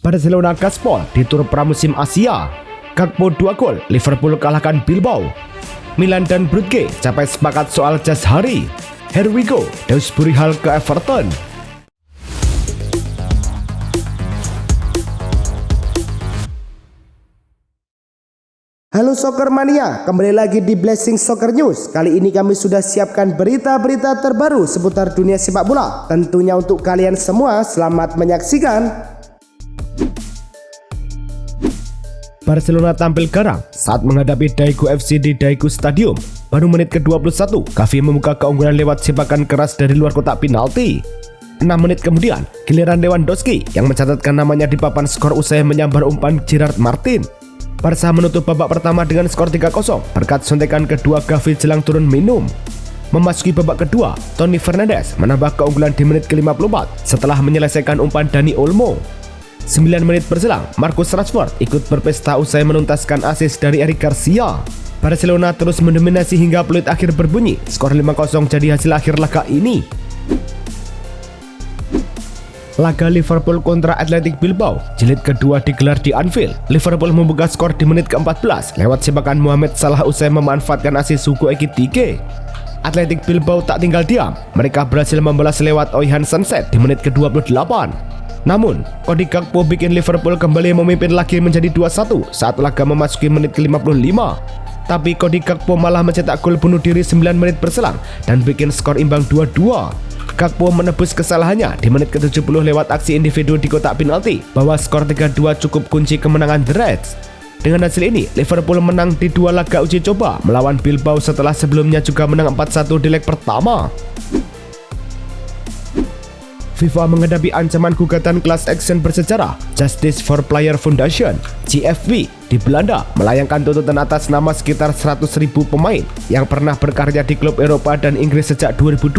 Barcelona gaspol di tur pramusim Asia. Gakpo 2 gol, Liverpool kalahkan Bilbao. Milan dan Brugge capai sepakat soal jas hari. Here we go, Dewsbury Hall ke Everton. Halo Soccer Mania, kembali lagi di Blessing Soccer News. Kali ini kami sudah siapkan berita-berita terbaru seputar dunia sepak bola. Tentunya untuk kalian semua, selamat menyaksikan. Barcelona tampil garang saat menghadapi Daegu FC di Daegu Stadium. Baru menit ke-21, Gavi membuka keunggulan lewat sepakan keras dari luar kotak penalti. 6 menit kemudian, giliran Lewandowski yang mencatatkan namanya di papan skor usai menyambar umpan Gerard Martin. Barca menutup babak pertama dengan skor 3-0 berkat sontekan kedua Gavi jelang turun minum. Memasuki babak kedua, Toni Fernandes menambah keunggulan di menit ke-54 setelah menyelesaikan umpan Dani Olmo. 9 menit berselang, Marcus Rashford ikut berpesta usai menuntaskan assist dari Eric Garcia. Barcelona terus mendominasi hingga peluit akhir berbunyi, skor 5-0 jadi hasil akhir laga ini. Laga Liverpool kontra Athletic Bilbao jilid kedua digelar di Anfield. Liverpool membuka skor di menit ke-14 lewat sepakan Mohamed Salah usai memanfaatkan assist Hugo Ekitike. Athletic Bilbao tak tinggal diam, mereka berhasil membalas lewat Oihan Sunset di menit ke-28. Namun, Cody Gakpo bikin Liverpool kembali memimpin lagi menjadi 2-1 saat laga memasuki menit ke-55. Tapi Cody Gakpo malah mencetak gol bunuh diri 9 menit berselang dan bikin skor imbang 2-2. Gakpo menebus kesalahannya di menit ke-70 lewat aksi individu di kotak penalti, bahwa skor 3-2 cukup kunci kemenangan The Reds. Dengan hasil ini, Liverpool menang di 2 laga uji coba melawan Bilbao setelah sebelumnya juga menang 4-1 di leg pertama. FIFA menghadapi ancaman gugatan class action bersejarah. Justice for Player Foundation (JFP) di Belanda melayangkan tuntutan atas nama sekitar 100.000 pemain yang pernah berkarya di klub Eropa dan Inggris sejak 2002,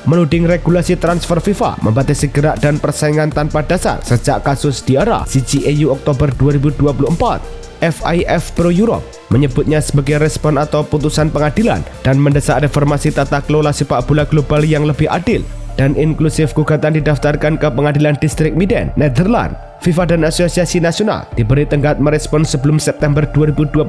menuding regulasi transfer FIFA membatasi gerak dan persaingan tanpa dasar sejak kasus Diarra CJAU Oktober 2024. FIF Pro Europe menyebutnya sebagai respon atau putusan pengadilan dan mendesak reformasi tata kelola sepak bola global yang lebih adil dan inklusif. Gugatan didaftarkan ke Pengadilan Distrik Midden, Nederland. FIFA dan Asosiasi Nasional diberi tenggat merespon sebelum September 2025.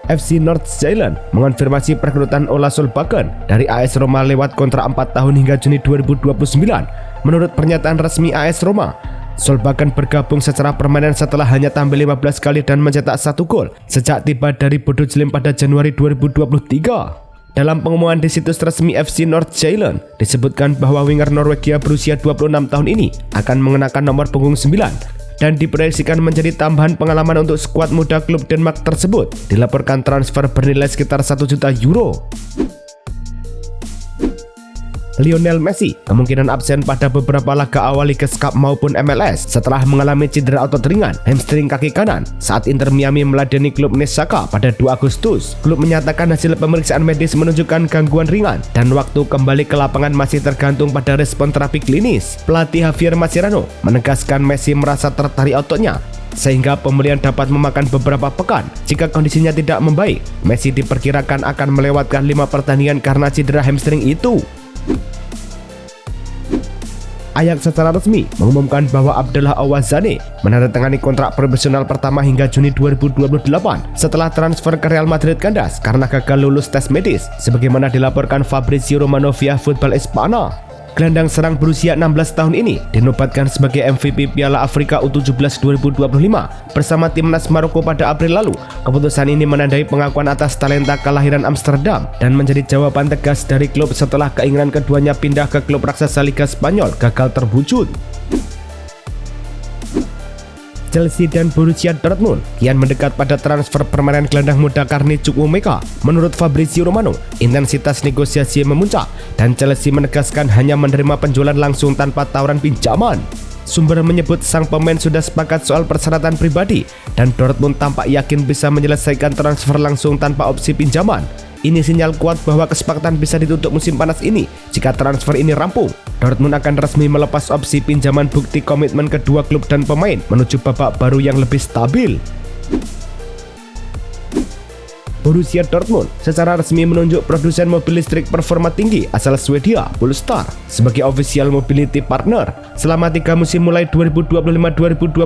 FC Nordsjælland mengonfirmasi perekrutan Ola Solbakken dari AS Roma lewat kontrak 4 tahun hingga Juni 2029. Menurut pernyataan resmi AS Roma, Solbakken bergabung secara permanen setelah hanya tampil 15 kali dan mencetak 1 gol sejak tiba dari Bodo Glimt pada Januari 2023. Dalam pengumuman di situs resmi FC Nordsjælland disebutkan bahwa winger Norwegia berusia 26 tahun ini akan mengenakan nomor punggung 9 dan diproyeksikan menjadi tambahan pengalaman untuk skuad muda klub Denmark tersebut. Dilaporkan transfer bernilai sekitar 1 juta euro. Lionel Messi kemungkinan absen pada beberapa laga awal Liga Cup maupun MLS setelah mengalami cedera otot ringan hamstring kaki kanan saat Inter Miami meladeni klub Nesaka pada 2 Agustus. Klub menyatakan hasil pemeriksaan medis menunjukkan gangguan ringan dan waktu kembali ke lapangan masih tergantung pada respon terapi klinis. Pelatih Javier Mascherano menegaskan Messi merasa tertarik ototnya sehingga pemulihan dapat memakan beberapa pekan. Jika kondisinya tidak membaik, Messi diperkirakan akan melewatkan 5 pertandingan karena cedera hamstring itu. Ajax secara resmi mengumumkan bahwa Abdallah Ouazzane menandatangani kontrak profesional pertama hingga Juni 2028 setelah transfer ke Real Madrid kandas karena gagal lulus tes medis, sebagaimana dilaporkan Fabrizio Romano via Football Espana. Gelandang serang berusia 16 tahun ini dinobatkan sebagai MVP Piala Afrika U17 2025 bersama timnas Maroko pada April lalu. Keputusan ini menandai pengakuan atas talenta kelahiran Amsterdam dan menjadi jawaban tegas dari klub setelah keinginan keduanya pindah ke klub raksasa Liga Spanyol gagal terwujud. Chelsea dan Borussia Dortmund kian mendekat pada transfer permanen gelandang muda Carney Chukwuemeka. Menurut Fabrizio Romano, intensitas negosiasi memuncak dan Chelsea menegaskan hanya menerima penjualan langsung tanpa tawaran pinjaman. Sumber menyebut sang pemain sudah sepakat soal persyaratan pribadi dan Dortmund tampak yakin bisa menyelesaikan transfer langsung tanpa opsi pinjaman. Ini sinyal kuat bahwa kesepakatan bisa ditutup musim panas ini. Jika transfer ini rampung, Dortmund akan resmi melepas opsi pinjaman bukti komitmen kedua klub dan pemain menuju babak baru yang lebih stabil. Borussia Dortmund secara resmi menunjuk produsen mobil listrik performa tinggi asal Swedia, Polestar, sebagai official mobility partner selama 3 musim mulai 2025-2026.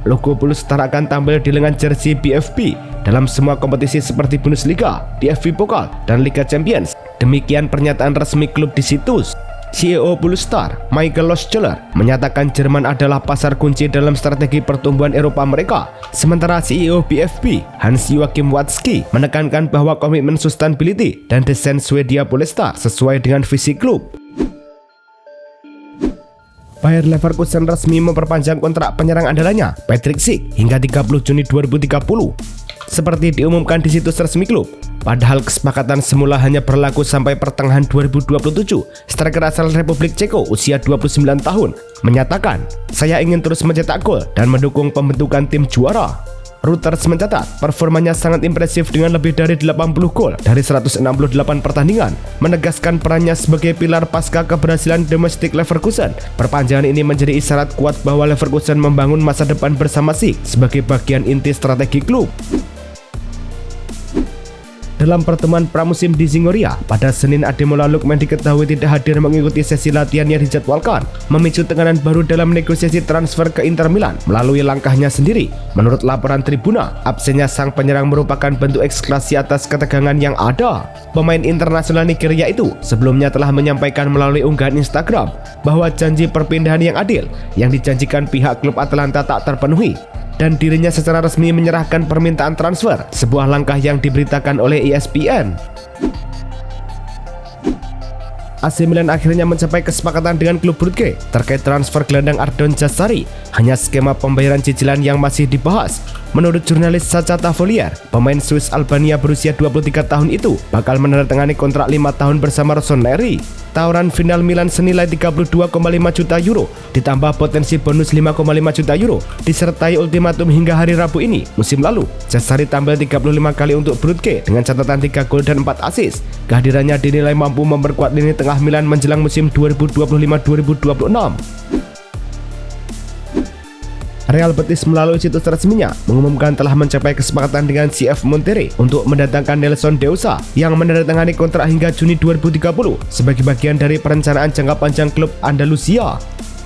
Logo Polestar akan tampil di lengan jersey BFP dalam semua kompetisi seperti Bundesliga, DFB Pokal, dan Liga Champions. Demikian pernyataan resmi klub di situs. CEO Polestar, Michael Lohscheller, menyatakan Jerman adalah pasar kunci dalam strategi pertumbuhan Eropa mereka. Sementara CEO BFP, Hans-Joachim Watzke, menekankan bahwa komitmen sustainability dan desain Swedia Polestar sesuai dengan visi klub. Bayer Leverkusen resmi memperpanjang kontrak penyerang andalannya, Patrick Schick, hingga 30 Juni 2030. Seperti diumumkan di situs resmi klub, padahal kesepakatan semula hanya berlaku sampai pertengahan 2027, striker asal Republik Ceko usia 29 tahun menyatakan, "Saya ingin terus mencetak gol dan mendukung pembentukan tim juara." Reuters mencatat performanya sangat impresif dengan lebih dari 80 gol dari 168 pertandingan, menegaskan perannya sebagai pilar pasca keberhasilan domestik Leverkusen. Perpanjangan ini menjadi isyarat kuat bahwa Leverkusen membangun masa depan bersama Schick sebagai bagian inti strategi klub. Dalam pertemuan pramusim di Zingoria pada Senin, Ademola Lookman diketahui tidak hadir mengikuti sesi latihan yang dijadwalkan, memicu tekanan baru dalam negosiasi transfer ke Inter Milan melalui langkahnya sendiri. Menurut laporan Tribuna, absennya sang penyerang merupakan bentuk eksklasi atas ketegangan yang ada. Pemain internasional Nigeria itu sebelumnya telah menyampaikan melalui unggahan Instagram bahwa janji perpindahan yang adil yang dijanjikan pihak klub Atalanta tak terpenuhi, dan dirinya secara resmi menyerahkan permintaan transfer, sebuah langkah yang diberitakan oleh ESPN. AC Milan akhirnya mencapai kesepakatan dengan klub Brugge terkait transfer gelandang Ardon Jassari. Hanya skema pembayaran cicilan yang masih dibahas. Menurut jurnalis Sacha Tavolier, pemain Swiss Albania berusia 23 tahun itu bakal menandatangani kontrak 5 tahun bersama Rossoneri. Tawaran final Milan senilai 32,5 juta euro ditambah potensi bonus 5,5 juta euro disertai ultimatum hingga hari Rabu ini. Musim lalu, Jassari tampil 35 kali untuk Brugge dengan catatan 3 gol dan 4 assist. Kehadirannya dinilai mampu memperkuat lini tengah Milan menjelang musim 2025-2026. Real Betis melalui situs resminya mengumumkan telah mencapai kesepakatan dengan CF Monterrey untuk mendatangkan Nelson de Sousa yang menandatangani kontrak hingga Juni 2030 sebagai bagian dari perencanaan jangka panjang klub Andalusia.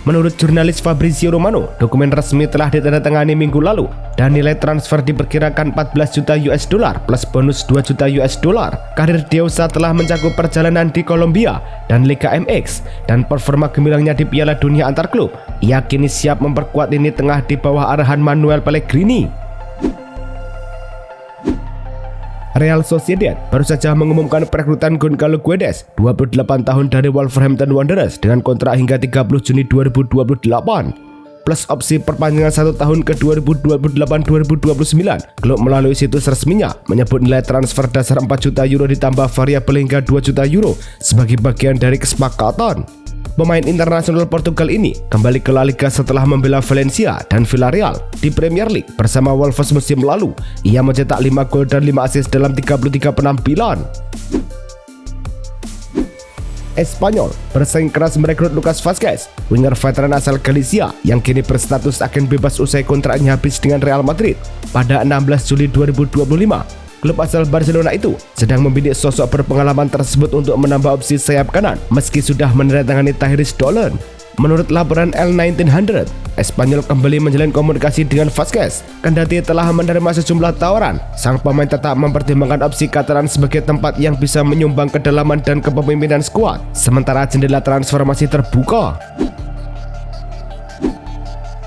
Menurut jurnalis Fabrizio Romano, dokumen resmi telah ditandatangani minggu lalu dan nilai transfer diperkirakan 14 juta US dollar plus bonus 2 juta US dollar. Karir de Sousa telah mencakup perjalanan di Kolombia dan Liga MX dan performa gemilangnya di Piala Dunia antar klub. Ia kini siap memperkuat lini tengah di bawah arahan Manuel Pellegrini. Real Sociedad baru saja mengumumkan perekrutan Gonzalo Guedes, 28 tahun dari Wolverhampton Wanderers dengan kontrak hingga 30 Juni 2028 plus opsi perpanjangan 1 tahun ke 2028-2029. Klub melalui situs resminya menyebut nilai transfer dasar 4 juta euro ditambah variabel hingga 2 juta euro sebagai bagian dari kesepakatan. Pemain internasional Portugal ini kembali ke La Liga setelah membela Valencia dan Villarreal di Premier League bersama Wolves musim lalu. Ia mencetak 5 gol dan 5 assist dalam 33 penampilan. Espanyol bersaing keras merekrut Lucas Vazquez, winger veteran asal Galicia yang kini berstatus agen bebas usai kontraknya habis dengan Real Madrid pada 16 Juli 2025. Klub asal Barcelona itu sedang membidik sosok berpengalaman tersebut untuk menambah opsi sayap kanan meski sudah menandatangani Tyrese Dolan. Menurut laporan L1900, Espanyol kembali menjalin komunikasi dengan Vazquez. Kendati telah menerima sejumlah tawaran, sang pemain tetap mempertimbangkan opsi Catalan sebagai tempat yang bisa menyumbang kedalaman dan kepemimpinan skuad, sementara jendela transfer masih terbuka.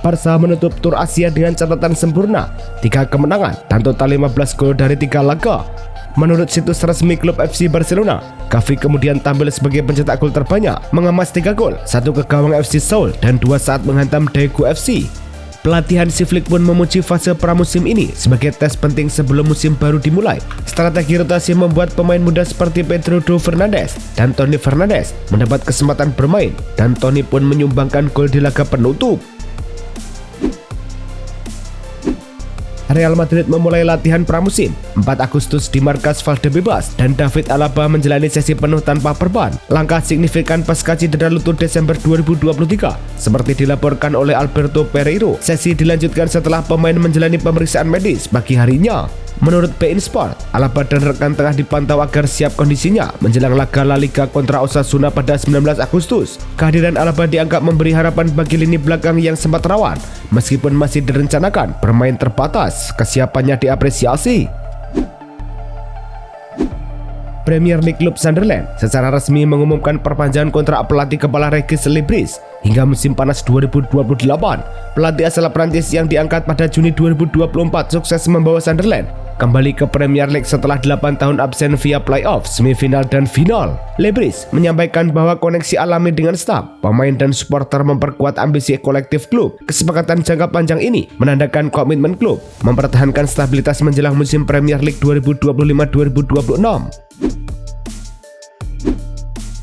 Barca menutup tur Asia dengan catatan sempurna, 3 kemenangan dan total 15 gol dari 3 laga. Menurut situs resmi klub FC Barcelona, Gavi kemudian tampil sebagai pencetak gol terbanyak, mengemas 3 gol, 1 ke gawang FC Seoul dan 2 saat menghantam Daegu FC. Pelatihan si Flick pun memuji fase pramusim ini sebagai tes penting sebelum musim baru dimulai. Strategi rotasi membuat pemain muda seperti Pedro Fernandes dan Toni Fernandes mendapat kesempatan bermain, dan Toni pun menyumbangkan gol di laga penutup. Real Madrid memulai latihan pramusim 4 Agustus di markas Valdebebas dan David Alaba menjalani sesi penuh tanpa perban. Langkah signifikan pasca cedera lutut Desember 2023. Seperti dilaporkan oleh Alberto Pereiro, sesi dilanjutkan setelah pemain menjalani pemeriksaan medis pagi harinya. Menurut beIN Sport, Alaba dan rekan tengah dipantau agar siap kondisinya menjelang laga La Liga kontra Osasuna pada 19 Agustus. Kehadiran Alaba dianggap memberi harapan bagi lini belakang yang sempat rawan. Meskipun masih direncanakan bermain terbatas, kesiapannya diapresiasi. Premier League klub Sunderland secara resmi mengumumkan perpanjangan kontrak pelatih kepala Regis Lebris hingga musim panas 2028. Pelatih asal Prancis yang diangkat pada Juni 2024 sukses membawa Sunderland kembali ke Premier League setelah 8 tahun absen via playoff, semifinal dan final. Lebris menyampaikan bahwa koneksi alami dengan staf, pemain dan supporter memperkuat ambisi kolektif klub. Kesepakatan jangka panjang ini menandakan komitmen klub mempertahankan stabilitas menjelang musim Premier League 2025-2026.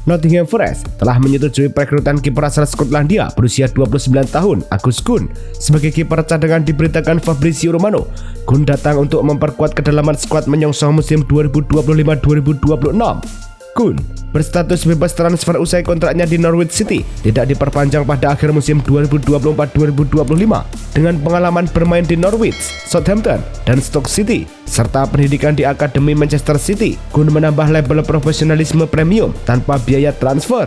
Nottingham Forest telah menyetujui perekrutan kiper asal Skotlandia berusia 29 tahun Agus Gunn sebagai kiper cadangan. Diberitakan Fabrizio Romano, Gunn datang untuk memperkuat kedalaman skuad menyongsong musim 2025-2026. Gunn berstatus bebas transfer usai kontraknya di Norwich City tidak diperpanjang pada akhir musim 2024-2025. Dengan pengalaman bermain di Norwich, Southampton, dan Stoke City, serta pendidikan di Akademi Manchester City, Gunn menambah label profesionalisme premium tanpa biaya transfer.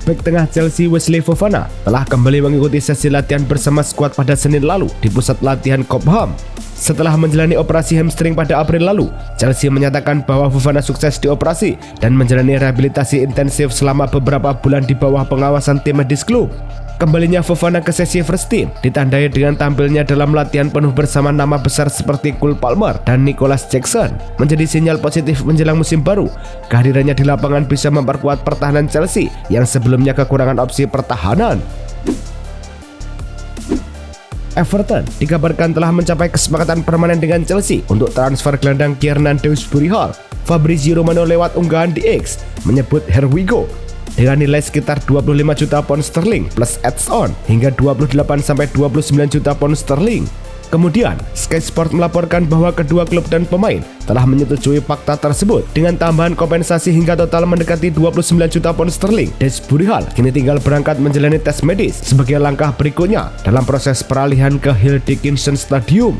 Bek tengah Chelsea Wesley Fofana telah kembali mengikuti sesi latihan bersama skuad pada Senin lalu di pusat latihan Cobham. Setelah menjalani operasi hamstring pada April lalu, Chelsea menyatakan bahwa Fofana sukses dioperasi dan menjalani rehabilitasi intensif selama beberapa bulan di bawah pengawasan tim medis klub. Kembalinya Fofana ke sesi first team ditandai dengan tampilnya dalam latihan penuh bersama nama besar seperti Cole Palmer dan Nicholas Jackson, menjadi sinyal positif menjelang musim baru. Kehadirannya di lapangan bisa memperkuat pertahanan Chelsea yang sebelumnya kekurangan opsi pertahanan. Everton dikabarkan telah mencapai kesepakatan permanen dengan Chelsea untuk transfer gelandang Kiernan Dewsbury Hall. Fabrizio Romano lewat unggahan di X menyebut "Here we go" dengan nilai sekitar 25 juta pound sterling plus add-on hingga 28-29 juta pound sterling. Kemudian, Sky Sport melaporkan bahwa kedua klub dan pemain telah menyetujui fakta tersebut dengan tambahan kompensasi hingga total mendekati 29 juta pound sterling. Dewsbury Hall kini tinggal berangkat menjalani tes medis sebagai langkah berikutnya dalam proses peralihan ke Hill Dickinson Stadium.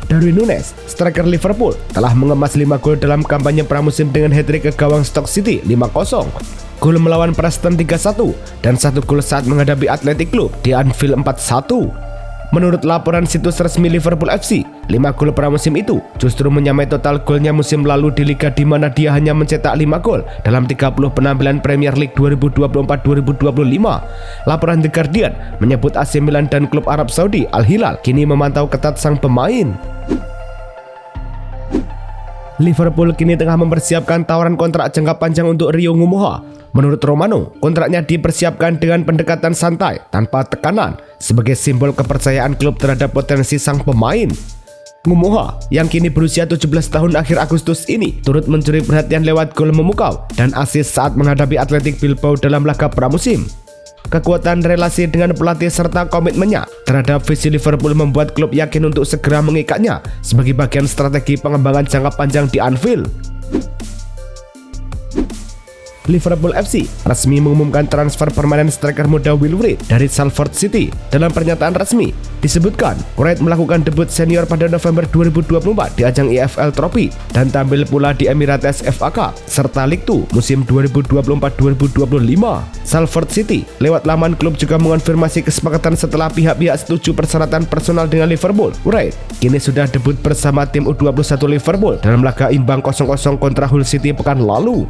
Darwin Núñez, striker Liverpool, telah mengemas 5 gol dalam kampanye pramusim dengan hat-trick ke gawang Stoke City 5-0. Gol melawan Preston 3-1 dan 1 gol saat menghadapi Athletic Club di Anfield 4-1. Menurut laporan situs resmi Liverpool FC, 5 gol pramusim itu justru menyamai total golnya musim lalu di liga di mana dia hanya mencetak 5 gol dalam 30 penampilan Premier League 2024-2025. Laporan The Guardian menyebut AC Milan dan klub Arab Saudi Al Hilal kini memantau ketat sang pemain. Liverpool kini tengah mempersiapkan tawaran kontrak jangka panjang untuk Rio Ngumoha. Menurut Romano, kontraknya dipersiapkan dengan pendekatan santai tanpa tekanan sebagai simbol kepercayaan klub terhadap potensi sang pemain. Ngumoha yang kini berusia 17 tahun akhir Agustus ini turut mencuri perhatian lewat gol memukau dan assist saat menghadapi Athletic Bilbao dalam laga pramusim. Kekuatan relasi dengan pelatih serta komitmennya terhadap visi Liverpool membuat klub yakin untuk segera mengikatnya sebagai bagian strategi pengembangan jangka panjang di Anfield. Liverpool FC resmi mengumumkan transfer permanen striker muda Will Wright dari Salford City. Dalam pernyataan resmi, disebutkan Wright melakukan debut senior pada November 2024 di ajang EFL Trophy dan tampil pula di Emirates FA Cup serta League 2 musim 2024-2025. Salford City lewat laman klub juga mengonfirmasi kesepakatan setelah pihak-pihak setuju persyaratan personal dengan Liverpool. Wright kini sudah debut bersama tim U21 Liverpool dalam laga imbang 0-0 kontra Hull City pekan lalu.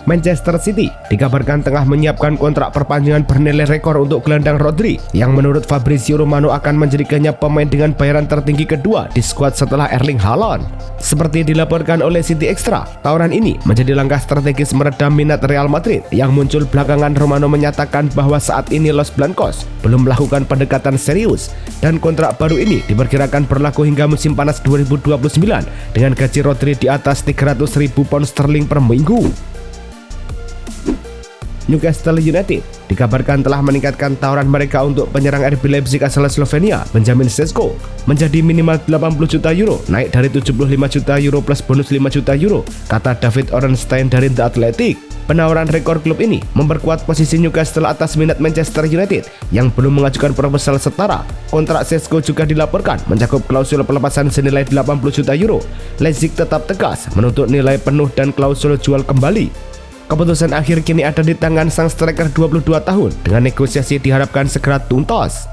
Manchester City dikabarkan tengah menyiapkan kontrak perpanjangan bernilai rekor untuk gelandang Rodri yang menurut Fabrizio Romano akan menjadikannya pemain dengan bayaran tertinggi kedua di skuad setelah Erling Haaland. Seperti dilaporkan oleh City Extra, tawaran ini menjadi langkah strategis meredam minat Real Madrid yang muncul belakangan. Romano menyatakan bahwa saat ini Los Blancos belum melakukan pendekatan serius dan kontrak baru ini diperkirakan berlaku hingga musim panas 2029 dengan gaji Rodri di atas 300.000 pound sterling per minggu. Newcastle United dikabarkan telah meningkatkan tawaran mereka untuk penyerang RB Leipzig asal Slovenia Benjamin Sesko menjadi minimal 80 juta euro, naik dari 75 juta euro plus bonus 5 juta euro, kata David Ornstein dari The Athletic. Penawaran rekor klub ini memperkuat posisi Newcastle atas minat Manchester United yang belum mengajukan proposal setara. Kontrak Sesko juga dilaporkan mencakup klausul pelepasan senilai 80 juta euro. Leipzig tetap tegas menuntut nilai penuh dan klausul jual kembali. Keputusan akhir kini ada di tangan sang striker 22 tahun dengan negosiasi diharapkan segera tuntas.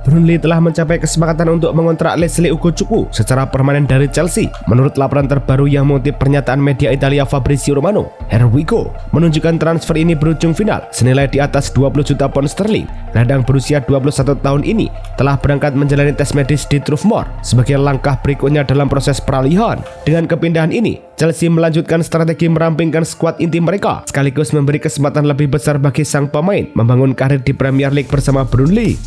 Burnley telah mencapai kesepakatan untuk mengontrak Leslie Ugochukwu secara permanen dari Chelsea. Menurut laporan terbaru yang mengutip pernyataan media Italia Fabrizio Romano, Herwigo menunjukkan transfer ini berujung final senilai di atas 20 juta pound sterling. Gelandang berusia 21 tahun ini telah berangkat menjalani tes medis di Turf Moor sebagai langkah berikutnya dalam proses peralihan. Dengan kepindahan ini, Chelsea melanjutkan strategi merampingkan skuad inti mereka sekaligus memberi kesempatan lebih besar bagi sang pemain membangun karir di Premier League bersama Burnley.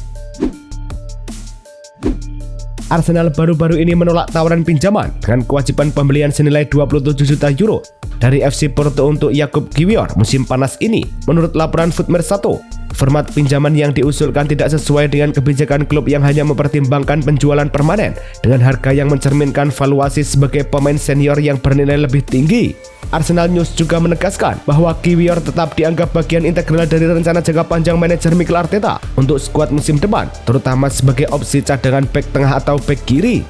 Arsenal baru-baru ini menolak tawaran pinjaman dengan kewajiban pembelian senilai 27 juta euro dari FC Porto untuk Jakub Kiwior musim panas ini. Menurut laporan Foot Mercato, format pinjaman yang diusulkan tidak sesuai dengan kebijakan klub yang hanya mempertimbangkan penjualan permanen dengan harga yang mencerminkan valuasi sebagai pemain senior yang bernilai lebih tinggi. Arsenal News juga menegaskan bahwa Kiwior tetap dianggap bagian integral dari rencana jangka panjang manajer Mikel Arteta untuk skuad musim depan, terutama sebagai opsi cadangan bek tengah atau bek kiri.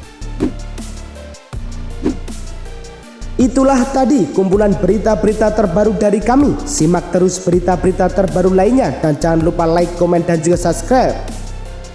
Itulah tadi kumpulan berita-berita terbaru dari kami. Simak terus berita-berita terbaru lainnya dan jangan lupa like, komen, dan juga subscribe.